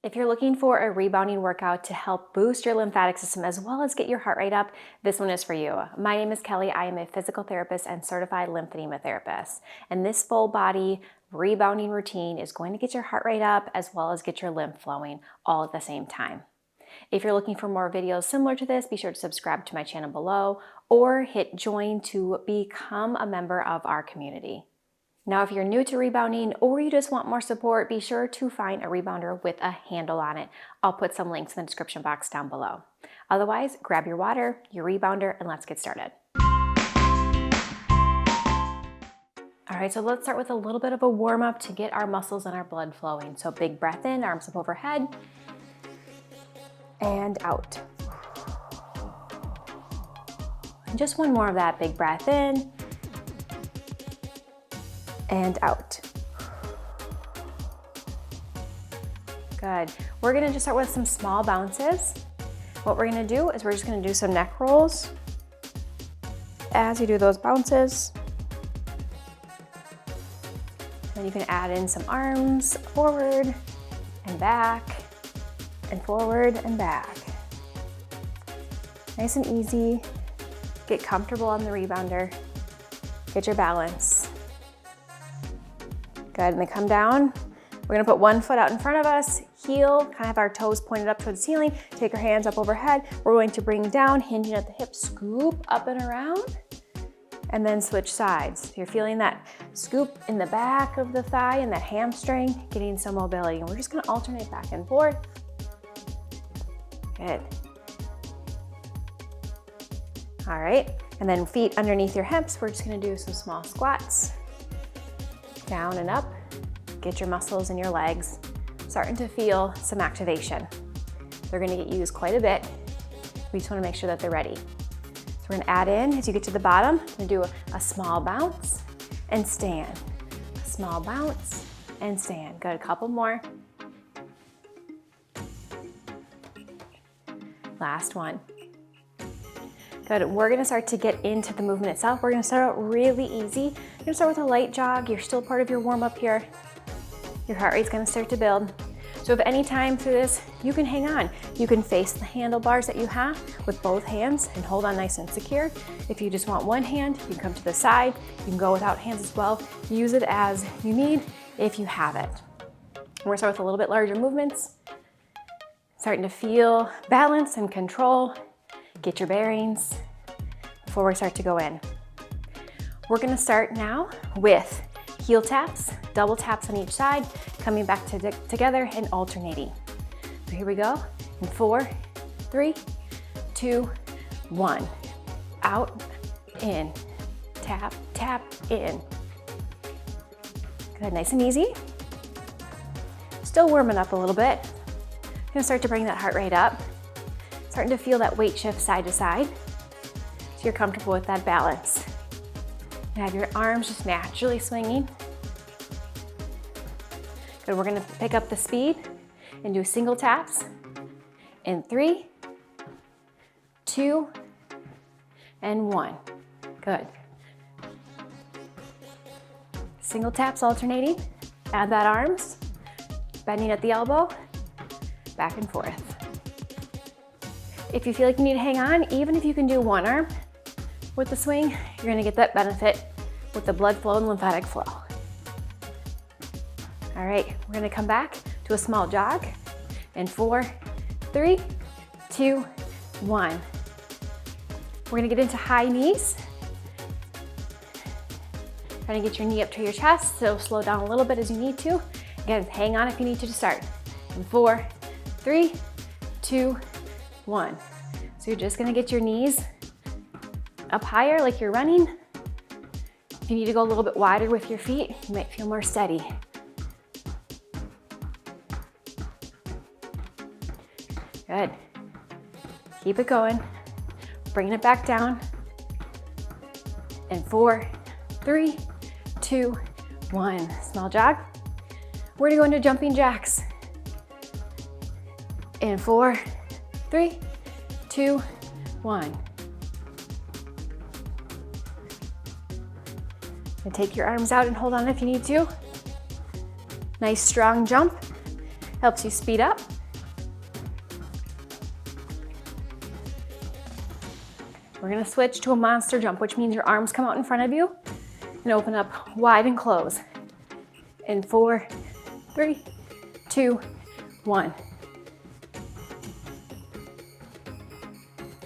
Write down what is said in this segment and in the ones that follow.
If you're looking for a rebounding workout to help boost your lymphatic system as well as get your heart rate up, this one is for you. My name is Kelly. I am a physical therapist and certified lymphedema therapist. And this full body rebounding routine is going to get your heart rate up as well as get your lymph flowing all at the same time. If you're looking for more videos similar to this, be sure to subscribe to my channel below or hit join to become a member of our community. Now, if you're new to rebounding or you just want more support, be sure to find a rebounder with a handle on it. I'll put some links in the description box down below. Otherwise, grab your water, your rebounder, and let's get started. All right, so let's start with a little bit of a warm up to get our muscles and our blood flowing. So big breath in, arms up overhead, and out. And just one more of that, big breath in, and out. Good. We're gonna just start with some small bounces. What we're gonna do is we're just gonna do some neck rolls. As you do those bounces, then you can add in some arms forward and back and forward and back. Nice and easy. Get comfortable on the rebounder. Get your balance. Good, and then come down. We're gonna put one foot out in front of us, heel, kind of have our toes pointed up towards the ceiling, take our hands up overhead. We're going to bring down, hinging at the hips, scoop up and around, and then switch sides. So you're feeling that scoop in the back of the thigh and that hamstring, getting some mobility. And we're just gonna alternate back and forth. Good. All right, and then feet underneath your hips. We're just gonna do some small squats. Down and up, get your muscles in your legs starting to feel some activation. They're gonna get used quite a bit. We just wanna make sure that they're ready. So we're gonna add in, as you get to the bottom, we're gonna do a small bounce and stand. A small bounce and stand. Good, a couple more. Last one. Good, we're gonna start to get into the movement itself. We're gonna start out really easy. You're gonna start with a light jog. You're still part of your warm up here. Your heart rate's gonna start to build. So if any time through this, you can hang on. You can face the handlebars that you have with both hands and hold on nice and secure. If you just want one hand, you can come to the side. You can go without hands as well. Use it as you need if you have it. We're gonna start with a little bit larger movements. Starting to feel balance and control. Get your bearings before we start to go in. We're gonna start now with heel taps, double taps on each side, coming back together and alternating. So here we go, in 4, 3, 2, 1. Out, in, tap, tap, in. Good, nice and easy. Still warming up a little bit. Gonna start to bring that heart rate up. Starting to feel that weight shift side to side. So you're comfortable with that balance. You have your arms just naturally swinging. Good, we're gonna pick up the speed and do single taps in 3, 2, and 1. Good. Single taps alternating. Add that arms, bending at the elbow, back and forth. If you feel like you need to hang on, even if you can do one arm with the swing, you're gonna get that benefit with the blood flow and lymphatic flow. All right, we're gonna come back to a small jog in 4, 3, 2, 1. We're gonna get into high knees. Trying to get your knee up to your chest, so slow down a little bit as you need to. Again, hang on if you need to start. In 4, 3, 2, 1. So you're just gonna get your knees up higher like you're running. If you need to go a little bit wider with your feet, you might feel more steady. Good. Keep it going. Bringing it back down. And 4, 3, 2, 1. Small jog. We're gonna go into jumping jacks. In 4, 3, 2, 1. And take your arms out and hold on if you need to. Nice strong jump. Helps you speed up. We're gonna switch to a monster jump, which means your arms come out in front of you and open up wide and close. In 4, 3, 2, 1.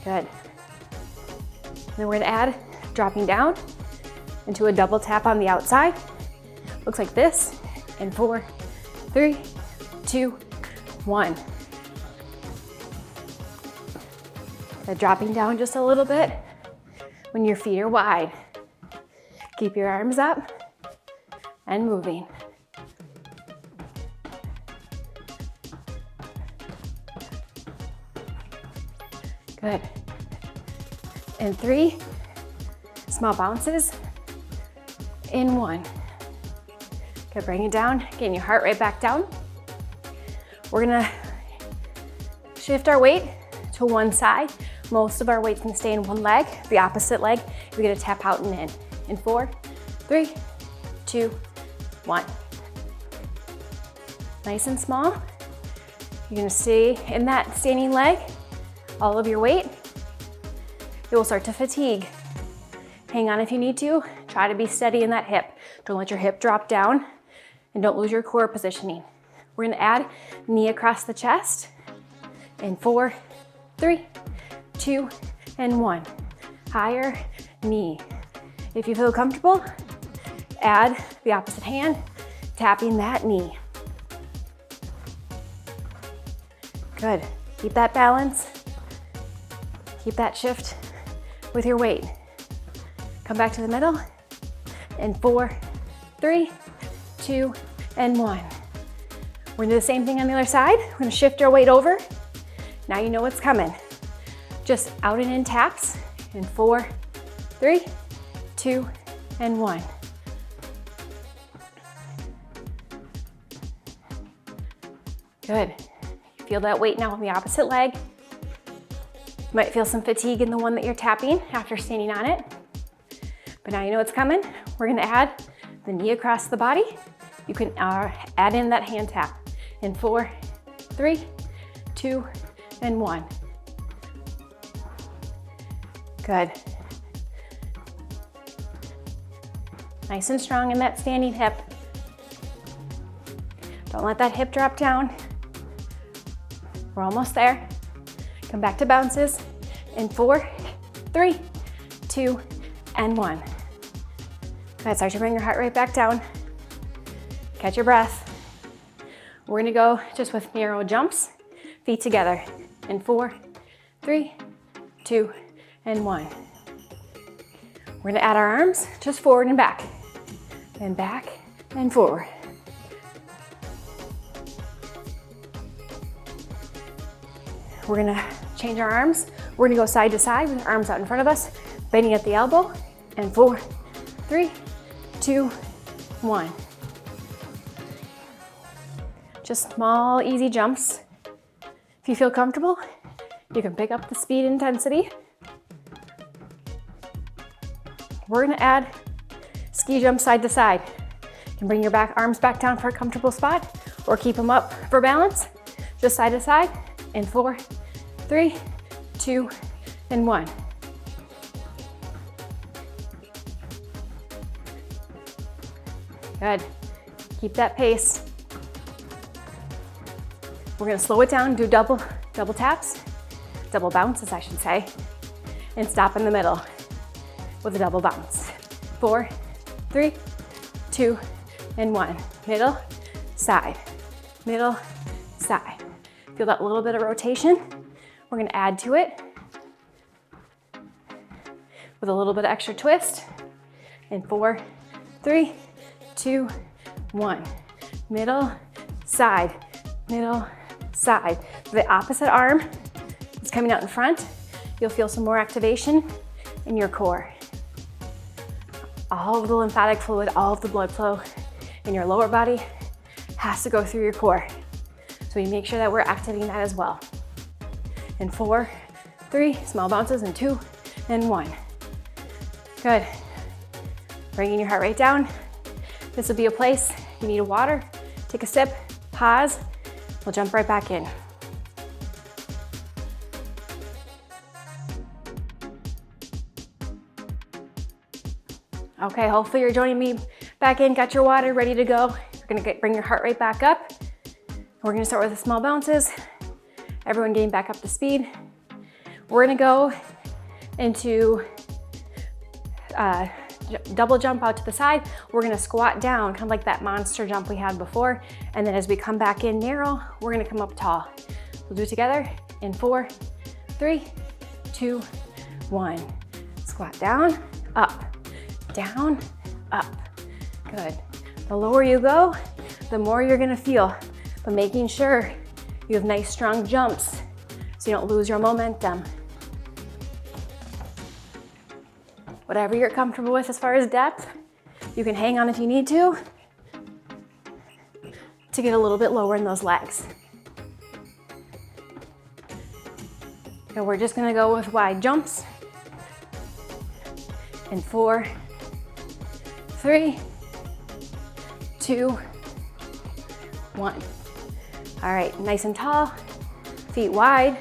Good. Then we're gonna add dropping down into a double tap on the outside. Looks like this. In 4, 3, 2, 1. Dropping down just a little bit when your feet are wide. Keep your arms up and moving. Good. In 3, small bounces. In 1. Good, bring it down, getting your heart rate back down. We're gonna shift our weight to one side. Most of our weight can stay in one leg. The opposite leg, we're gonna tap out and in. In 4, 3, 2, 1. Nice and small. You're gonna stay in that standing leg, all of your weight. It will start to fatigue. Hang on if you need to. Try to be steady in that hip. Don't let your hip drop down and don't lose your core positioning. We're gonna add knee across the chest. In 4, 3, 2, and 1. Higher knee. If you feel comfortable, add the opposite hand, tapping that knee. Good. Keep that balance. Keep that shift with your weight. Come back to the middle. In 4, 3, 2, and 1. We're gonna do the same thing on the other side. We're gonna shift our weight over. Now you know what's coming. Just out and in taps. In 4, 3, 2, and 1. Good. You feel that weight now on the opposite leg. You might feel some fatigue in the one that you're tapping after standing on it. But now you know what's coming. We're gonna add the knee across the body. You can add in that hand tap. In 4, 3, 2, and 1. Good. Nice and strong in that standing hip. Don't let that hip drop down. We're almost there. Come back to bounces. In 4, 3, 2, and 1. Good, start to bring your heart rate back down. Catch your breath. We're gonna go just with narrow jumps, feet together. In 4, 3, 2, and 1. We're gonna add our arms just forward and back and forward. We're gonna change our arms. We're gonna go side to side with our arms out in front of us, bending at the elbow. And 4, 3, 2, 1. Just small, easy jumps. If you feel comfortable, you can pick up the speed and intensity. We're gonna add ski jump side to side. You can bring your arms back down for a comfortable spot or keep them up for balance. Just side to side. In 4, 3, 2, and 1. Good. Keep that pace. We're gonna slow it down, do double taps, double bounces, I should say, and stop in the middle with a double bounce. 4, 3, 2, and 1. Middle, side, middle, side. Feel that little bit of rotation. We're gonna add to it with a little bit of extra twist. In 4, 3, 2, 1. Middle, side, middle, side. The opposite arm is coming out in front. You'll feel some more activation in your core. All of the lymphatic fluid, all of the blood flow in your lower body has to go through your core. So we make sure that we're activating that as well. In 4, 3, small bounces, and 2, and 1. Good. Bringing your heart rate down. This will be a place you need a water. Take a sip, pause, We'll jump right back in. Okay, hopefully you're joining me back in, got your water ready to go. You're gonna bring your heart rate back up. We're gonna start with the small bounces. Everyone getting back up to speed. We're gonna go into double jump out to the side. We're gonna squat down, kind of like that monster jump we had before. And then as we come back in narrow, we're gonna come up tall. We'll do it together in 4, 3, 2, 1. Squat down, up, down, up. Good. The lower you go, the more you're gonna feel, but making sure you have nice strong jumps so you don't lose your momentum. Whatever you're comfortable with as far as depth, you can hang on if you need to get a little bit lower in those legs. And we're just gonna go with wide jumps in 4, 3, 2, 1. All right, nice and tall, feet wide,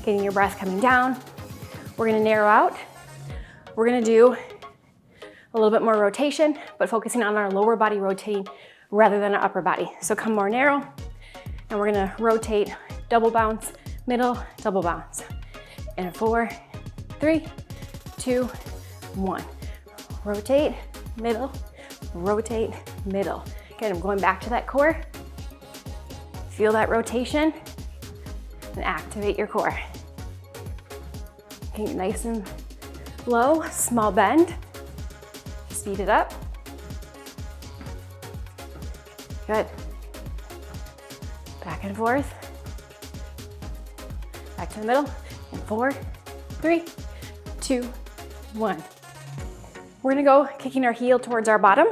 getting your breath coming down. We're gonna narrow out. We're gonna do a little bit more rotation, but focusing on our lower body rotating rather than our upper body. So come more narrow, and we're gonna rotate, double bounce, middle, double bounce. In 4, 3, 2, 1. Rotate, middle, rotate, middle. Again, I'm going back to that core. Feel that rotation and activate your core. Okay, nice and low, small bend. Speed it up. Good. Back and forth. Back to the middle. In 4, 3, 2, 1. We're gonna go kicking our heel towards our bottom.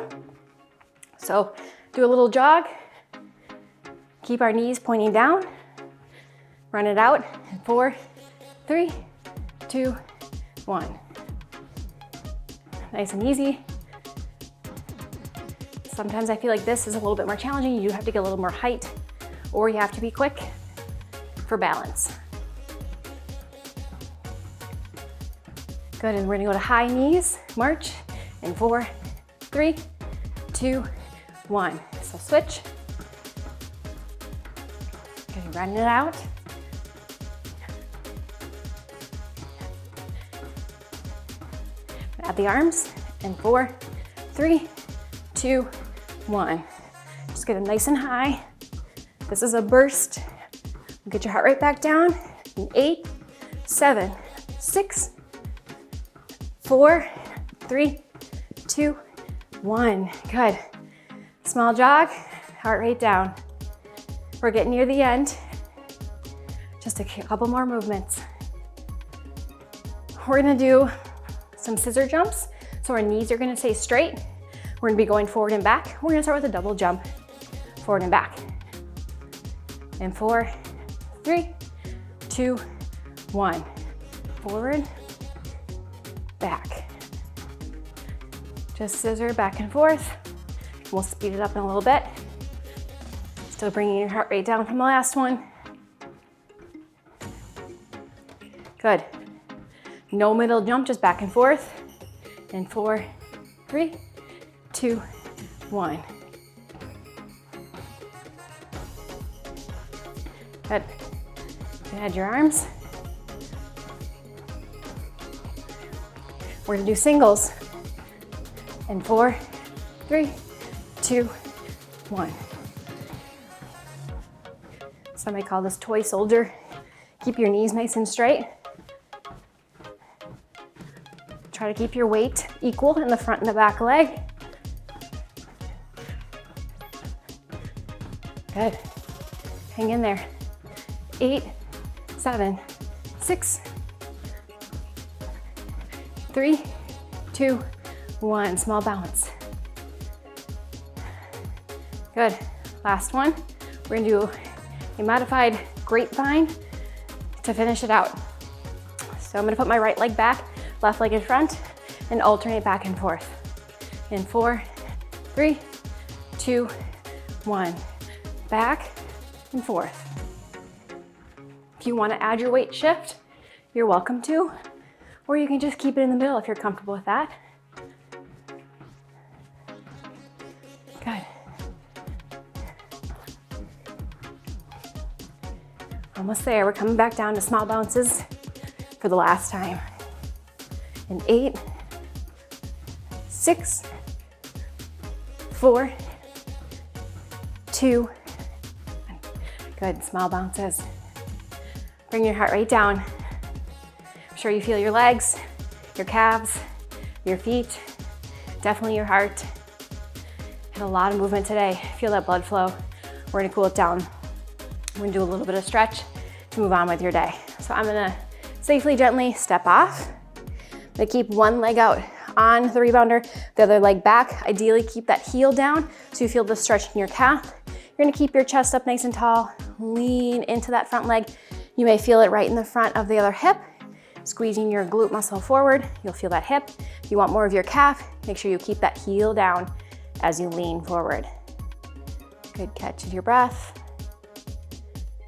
So do a little jog. Keep our knees pointing down. Run it out in 4, 3, 2, 1. Nice and easy. Sometimes I feel like this is a little bit more challenging. You do have to get a little more height, or you have to be quick for balance. Good, and we're gonna go to high knees, march in 4, 3, 2, 1. So switch. Okay, run it out. Add the arms in 4, 3, 2, 1. Just get them nice and high. This is a burst. Get your heart rate back down in 8, 7, 6, 4, 3, 2, 1. Good. Small jog, heart rate down. We're getting near the end. Just a couple more movements. We're gonna do some scissor jumps. So our knees are gonna stay straight. We're gonna be going forward and back. We're gonna start with a double jump, forward and back. In 4, 3, 2, 1. Forward, back. Just scissor back and forth. We'll speed it up in a little bit. Still bringing your heart rate down from the last one. Good. No middle jump, just back and forth. In 4, 3, 2, 1. Good. You can add your arms. We're gonna do singles. In 4, 3, 2, 1. Some might call this toy soldier. Keep your knees nice and straight. Try to keep your weight equal in the front and the back leg. Good. Hang in there. 8, 7, 6, 3, 2, 1. Small bounce. Good. Last one. We're gonna do a modified grapevine to finish it out. So I'm gonna put my right leg back, left leg in front, and alternate back and forth. In 4, 3, 2, 1. Back, and forth. If you want to add your weight shift, you're welcome to, or you can just keep it in the middle if you're comfortable with that. Good. Almost there. We're coming back down to small bounces for the last time. In 8, 6, 4, 2, 1. Good, small bounces. Bring your heart rate down. I'm sure you feel your legs, your calves, your feet, definitely your heart. And a lot of movement today. Feel that blood flow. We're gonna cool it down. We're gonna do a little bit of stretch to move on with your day. So I'm gonna safely, gently step off. I'm gonna keep one leg out on the rebounder, the other leg back. Ideally keep that heel down so you feel the stretch in your calf. You're gonna keep your chest up nice and tall. Lean into that front leg. You may feel it right in the front of the other hip. Squeezing your glute muscle forward, you'll feel that hip. If you want more of your calf, make sure you keep that heel down as you lean forward. Good catch of your breath.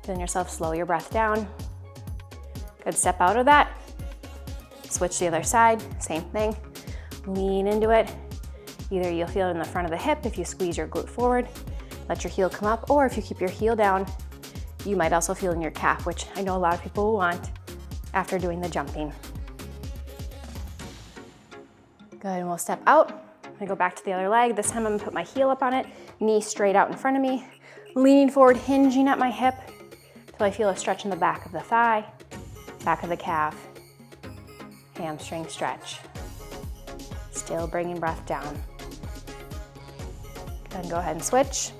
Feeling yourself slow your breath down. Good, step out of that. Switch to the other side, same thing. Lean into it. Either you'll feel it in the front of the hip if you squeeze your glute forward, let your heel come up, or if you keep your heel down, you might also feel in your calf, which I know a lot of people will want after doing the jumping. Good, and we'll step out. I'm gonna go back to the other leg. This time I'm gonna put my heel up on it, knee straight out in front of me, leaning forward, hinging at my hip, till I feel a stretch in the back of the thigh, back of the calf, hamstring stretch. Still bringing breath down. Then go ahead and switch.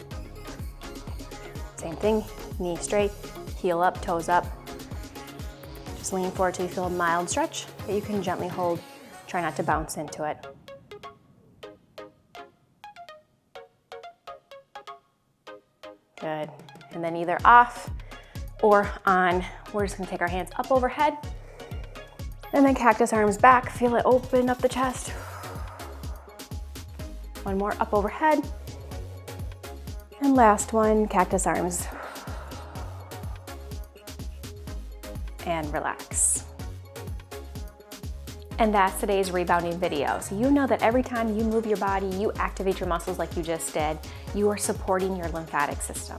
Same thing, knee straight, heel up, toes up. Just lean forward till you feel a mild stretch that you can gently hold. Try not to bounce into it. Good, and then either off or on. We're just gonna take our hands up overhead and then cactus arms back. Feel it open up the chest. One more up overhead. And last one, cactus arms. And relax. And that's today's rebounding video. So you know that every time you move your body, you activate your muscles like you just did, you are supporting your lymphatic system.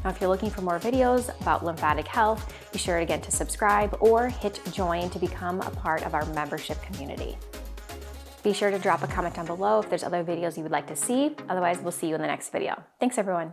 Now, if you're looking for more videos about lymphatic health, be sure again to subscribe or hit join to become a part of our membership community. Be sure to drop a comment down below if there's other videos you would like to see. Otherwise, we'll see you in the next video. Thanks, everyone.